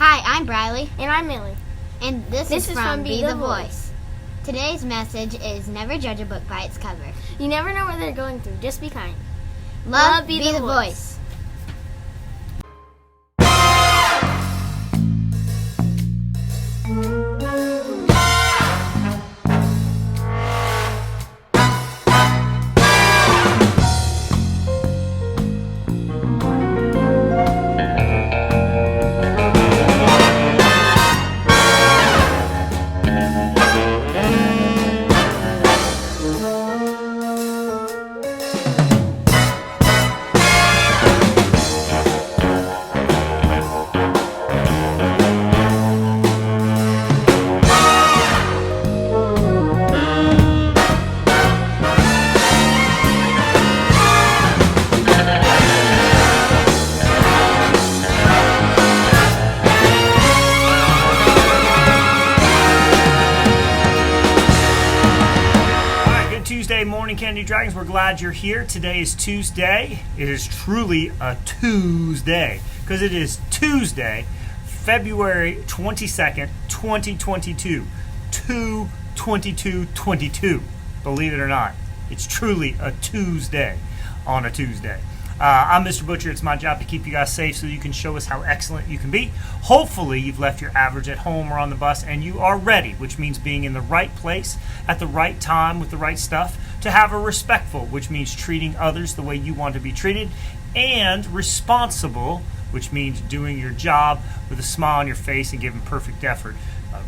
Hi, I'm Briley. And I'm Millie. And this is from Be the Voice. Today's message is never judge a book by its cover. You never know what they're going through. Just be kind. Love, Be the Voice. Tuesday morning, Kennedy Dragons. We're glad you're here. Today is Tuesday. It is truly a Tuesday because it is Tuesday, February 22nd, 2022. 2/22/22. Believe it or not, it's truly a Tuesday on a Tuesday. I'm Mr. Butcher. It's my job to keep you guys safe so you can show us how excellent you can be. Hopefully, you've left your average at home or on the bus and you are ready, which means being in the right place at the right time with the right stuff, to have a respectful, which means treating others the way you want to be treated, and responsible, which means doing your job with a smile on your face and giving perfect effort.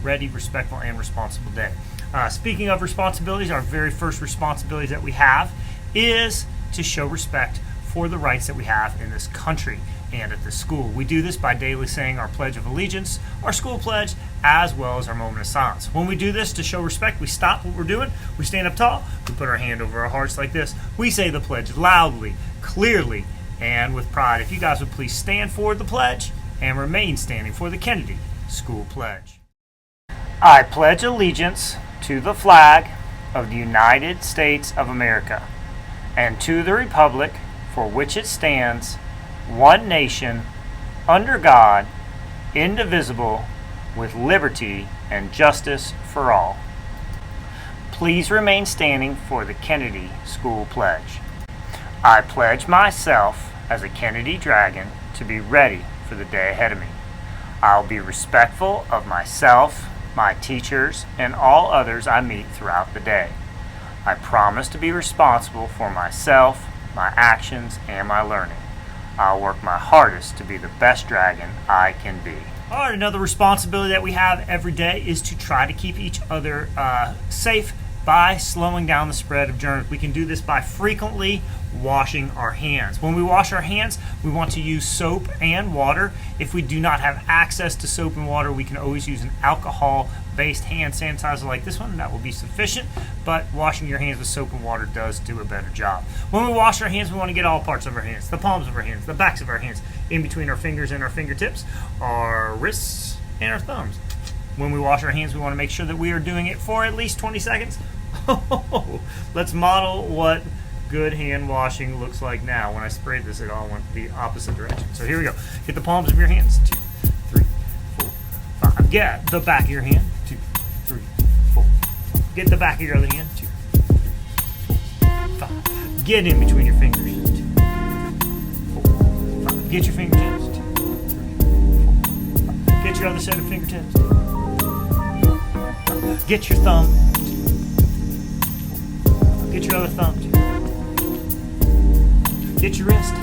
Ready, respectful, and responsible day. Speaking of responsibilities, our very first responsibilities that we have is to show respect for the rights that we have in this country and at this school. We do this by daily saying our Pledge of Allegiance, our school pledge, as well as our moment of silence. When we do this to show respect, we stop what we're doing, we stand up tall, we put our hand over our hearts like this, we say the pledge loudly, clearly, and with pride. If you guys would please stand for the pledge and remain standing for the Kennedy School Pledge. I pledge allegiance to the flag of the United States of America and to the republic for which it stands, one nation, under God, indivisible, with liberty and justice for all. Please remain standing for the Kennedy School Pledge. I pledge myself as a Kennedy Dragon to be ready for the day ahead of me. I'll be respectful of myself, my teachers, and all others I meet throughout the day. I promise to be responsible for myself, my actions, and my learning. I'll work my hardest to be the best dragon I can be. All right, another responsibility that we have every day is to try to keep each other safe by slowing down the spread of germs. We can do this by frequently washing our hands. When we wash our hands, we want to use soap and water. If we do not have access to soap and water, we can always use an alcohol-based hand sanitizer like this one. That will be sufficient, but washing your hands with soap and water does do a better job. When we wash our hands, we want to get all parts of our hands, the palms of our hands, the backs of our hands, in between our fingers and our fingertips, our wrists, and our thumbs. When we wash our hands, we want to make sure that we are doing it for at least 20 seconds. Let's model what good hand washing looks like now. When I sprayed this, it all went the opposite direction. So here we go. Get the palms of your hands. 2, 3, 4, 5. Get the back of your hand. 2, 3, 4. Get the back of your other hand. 2, 3, 4, 5. Get in between your fingers. 2, 3, 4, 5. Get your fingertips. 2, 3, 4, 5. Get your other set of fingertips. 2, 5. Get your thumb. 2, 4, 5. Get your other thumb. 2, get your wrist,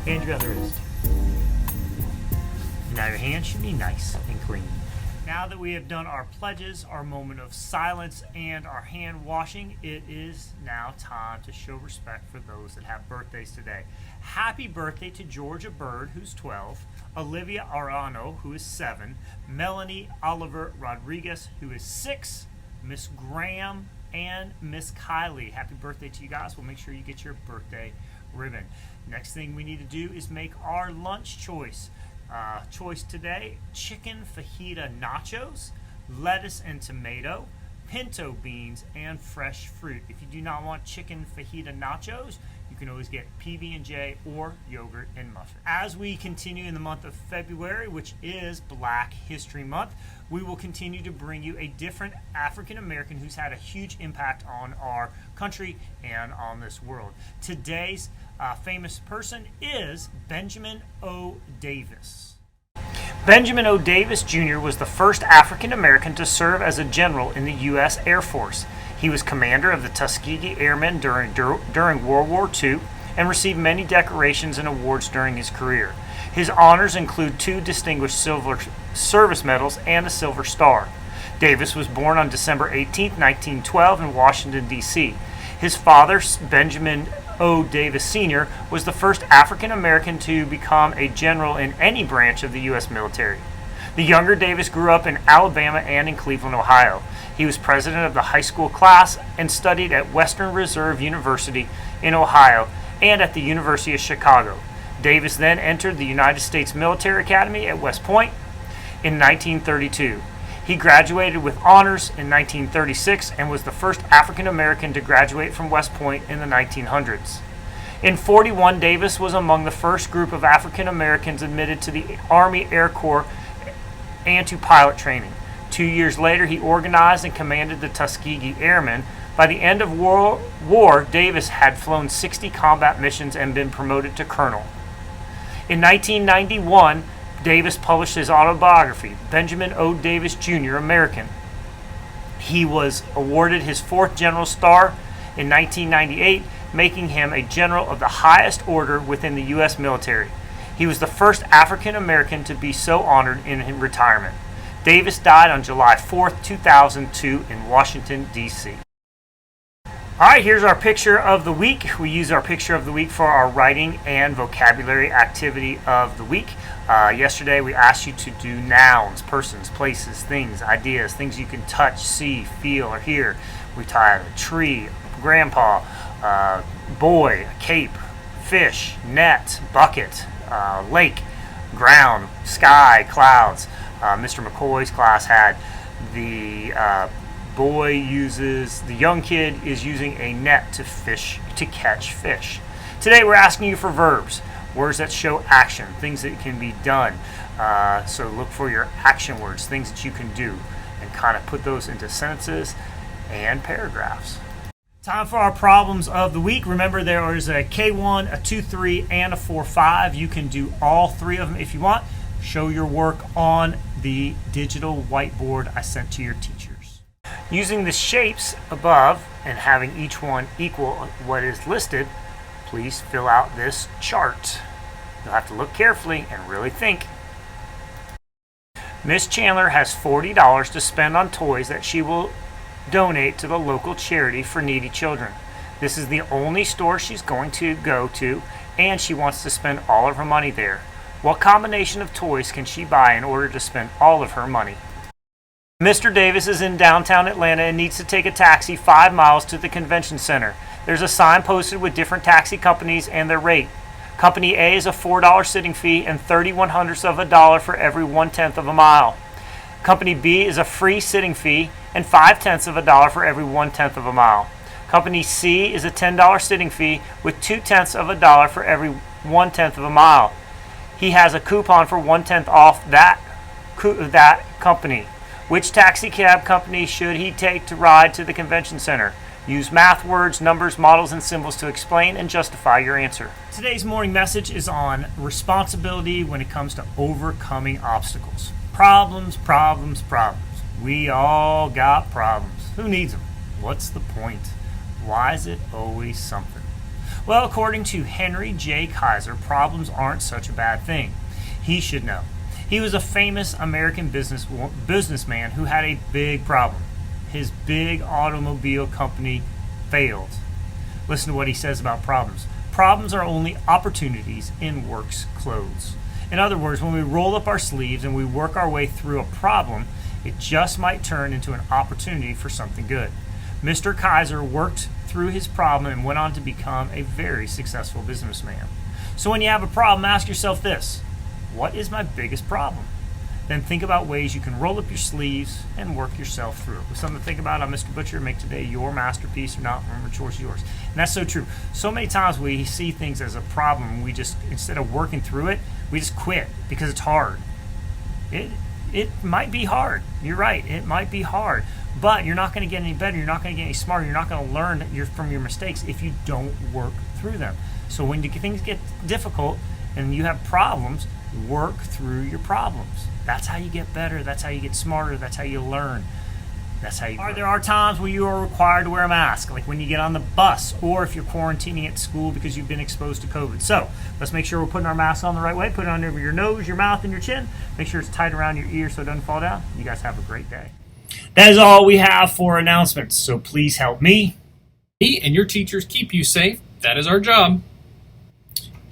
and your other wrist. Now your hands should be nice and clean. Now that we have done our pledges, our moment of silence, and our hand washing, it is now time to show respect for those that have birthdays today. Happy birthday to Georgia Bird, who's 12, Olivia Arano, who is 7, Melanie Oliver Rodriguez, who is 6, Miss Graham, and Miss Kylie. Happy birthday to you guys. We'll make sure you get your birthday ribbon. Next thing we need to do is make our lunch choice. Choice today, chicken fajita nachos, lettuce and tomato, pinto beans, and fresh fruit. If you do not want chicken fajita nachos, You can always get PB&J or yogurt and muffin. As we continue in the month of February, which is Black History Month, we will continue to bring you a different African American who's had a huge impact on our country and on this world. Today's famous person is Benjamin O. Davis. Benjamin O. Davis Jr. was the first African American to serve as a general in the U.S. Air Force. He was commander of the Tuskegee Airmen during World War II and received many decorations and awards during his career. His honors include 2 distinguished Silver Service Medals and a Silver Star. Davis was born on December 18, 1912 in Washington, D.C. His father, Benjamin O. Davis Sr., was the first African American to become a general in any branch of the U.S. military. The younger Davis grew up in Alabama and in Cleveland, Ohio. He was president of the high school class and studied at Western Reserve University in Ohio and at the University of Chicago. Davis then entered the United States Military Academy at West Point in 1932. He graduated with honors in 1936 and was the first African American to graduate from West Point in the 1900s. In 1941, Davis was among the first group of African Americans admitted to the Army Air Corps and to pilot training. 2 years later, he organized and commanded the Tuskegee Airmen. By the end of World War, Davis had flown 60 combat missions and been promoted to colonel. In 1991, Davis published his autobiography, Benjamin O. Davis Jr., American. He was awarded his 4th General Star in 1998, making him a general of the highest order within the U.S. military. He was the first African American to be so honored in retirement. Davis died on July 4, 2002 in Washington, D.C. All right, here's our picture of the week. We use our picture of the week for our writing and vocabulary activity of the week. Yesterday, we asked you to do nouns, persons, places, things, ideas, things you can touch, see, feel, or hear. We taught a tree, grandpa, boy, cape, fish, net, bucket, lake, ground, sky, clouds. Mr. McCoy's class had the the young kid is using a net to catch fish. Today we're asking you for verbs, words that show action, things that can be done. So look for your action words, things that you can do, and kind of put those into sentences and paragraphs. Time for our problems of the week. Remember, there is a K1, a 2-3, and a 4-5. You can do all 3 of them if you want. Show your work on the digital whiteboard I sent to your teachers. Using the shapes above and having each one equal what is listed, please fill out this chart. You'll have to look carefully and really think. Miss Chandler has $40 to spend on toys that she will donate to the local charity for needy children. This is the only store she's going to go to, and she wants to spend all of her money there. What combination of toys can she buy in order to spend all of her money? Mr. Davis is in downtown Atlanta and needs to take a taxi 5 miles to the convention center. There's a sign posted with different taxi companies and their rate. Company A is a $4 sitting fee and 31/100ths of a dollar for every 1/10 of a mile. Company B is a free sitting fee and 5/10 of a dollar for every 1/10 of a mile. Company C is a $10 sitting fee with 2/10 of a dollar for every 1/10 of a mile. He has a coupon for 1/10 off that company. Which taxi cab company should he take to ride to the convention center? Use math words, numbers, models, and symbols to explain and justify your answer. Today's morning message is on responsibility when it comes to overcoming obstacles. Problems, problems, problems. We all got problems. Who needs them? What's the point? Why is it always something? Well, according to Henry J. Kaiser, problems aren't such a bad thing. He should know. He was a famous American businessman who had a big problem. His big automobile company failed. Listen to what he says about problems. Problems are only opportunities in work's clothes. In other words, when we roll up our sleeves and we work our way through a problem, it just might turn into an opportunity for something good. Mr. Kaiser worked through his problem and went on to become a very successful businessman. So when you have a problem, ask yourself this: what is my biggest problem? then think about ways you can roll up your sleeves and work yourself through it. With something to think about, I'm Mr. Butcher. Make today your masterpiece or not. Remember, choice yours. And that's so true. So many times we see things as a problem. We just, instead of working through it, we just quit because it's hard. It might be hard. You're right. It might be hard. But you're not going to get any better. You're not going to get any smarter. You're not going to learn from your mistakes if you don't work through them. So when things get difficult and you have problems, work through your problems. That's how you get better. That's how you get smarter. That's how you learn. That's how you grow. There are times where you are required to wear a mask, like when you get on the bus or if you're quarantining at school because you've been exposed to COVID. So let's make sure we're putting our mask on the right way. Put it on over your nose, your mouth, and your chin. Make sure it's tight around your ear so it doesn't fall down. You guys have a great day. That is all we have for announcements. So please help me. Me and your teachers keep you safe. That is our job.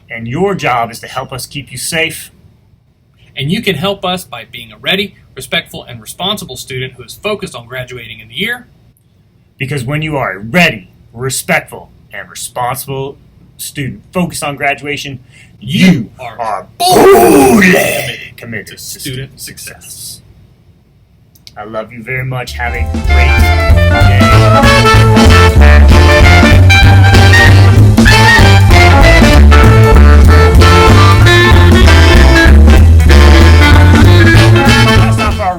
And your job is to help us keep you safe. And you can help us by being a ready, respectful, and responsible student who is focused on graduating in the year. Because when you are a ready, respectful, and responsible student focused on graduation, you are fully committed to student success. I love you very much. Have a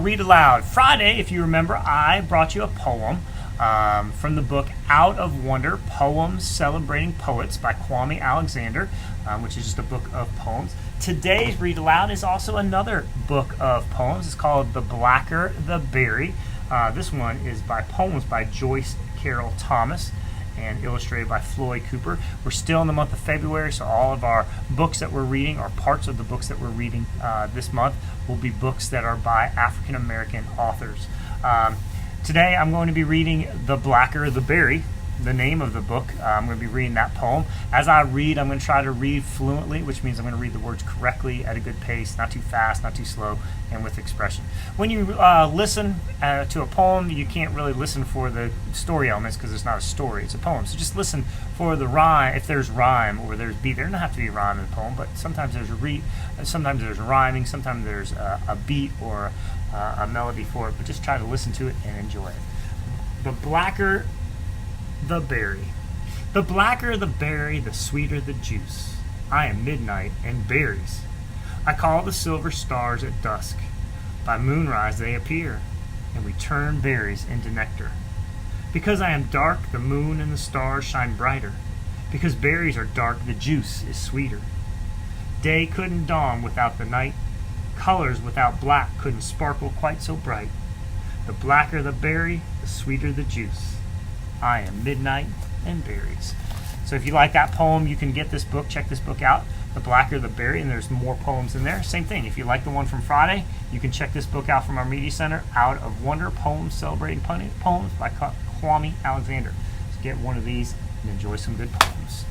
Read Aloud. Friday, if you remember, I brought you a poem from the book Out of Wonder, Poems Celebrating Poets by Kwame Alexander, which is just a book of poems. Today's Read Aloud is also another book of poems. It's called The Blacker the Berry. This one is by poems by Joyce Carol Thomas and illustrated by Floyd Cooper. We're still in the month of February, so all of our books that we're reading, or parts of the books that we're reading this month, will be books that are by African American authors. Today I'm going to be reading The Blacker the Berry, the name of the book. I'm going to be reading that poem. As I read, I'm going to try to read fluently, which means I'm going to read the words correctly at a good pace, not too fast, not too slow, and with expression. When you listen to a poem, you can't really listen for the story elements because it's not a story, it's a poem. So just listen for the rhyme, if there's rhyme or there's beat. There doesn't have to be a rhyme in a poem, but sometimes there's sometimes there's rhyming, sometimes there's a beat or a melody for it, but just try to listen to it and enjoy it. The Blacker the Berry. The blacker the berry, the sweeter the juice. I am midnight and berries. I call the silver stars at dusk. By moonrise they appear, and we turn berries into nectar. Because I am dark, the moon and the stars shine brighter. Because berries are dark, the juice is sweeter. Day couldn't dawn without the night. Colors without black couldn't sparkle quite so bright. The blacker the berry, the sweeter the juice. I am midnight and berries. So if you like that poem, you can get this book. Check this book out, The Blacker the Berry, and there's more poems in there. Same thing. If you like the one from Friday, you can check this book out from our Media Center, Out of Wonder, Poems Celebrating Poems by Kwame Alexander. So get one of these and enjoy some good poems.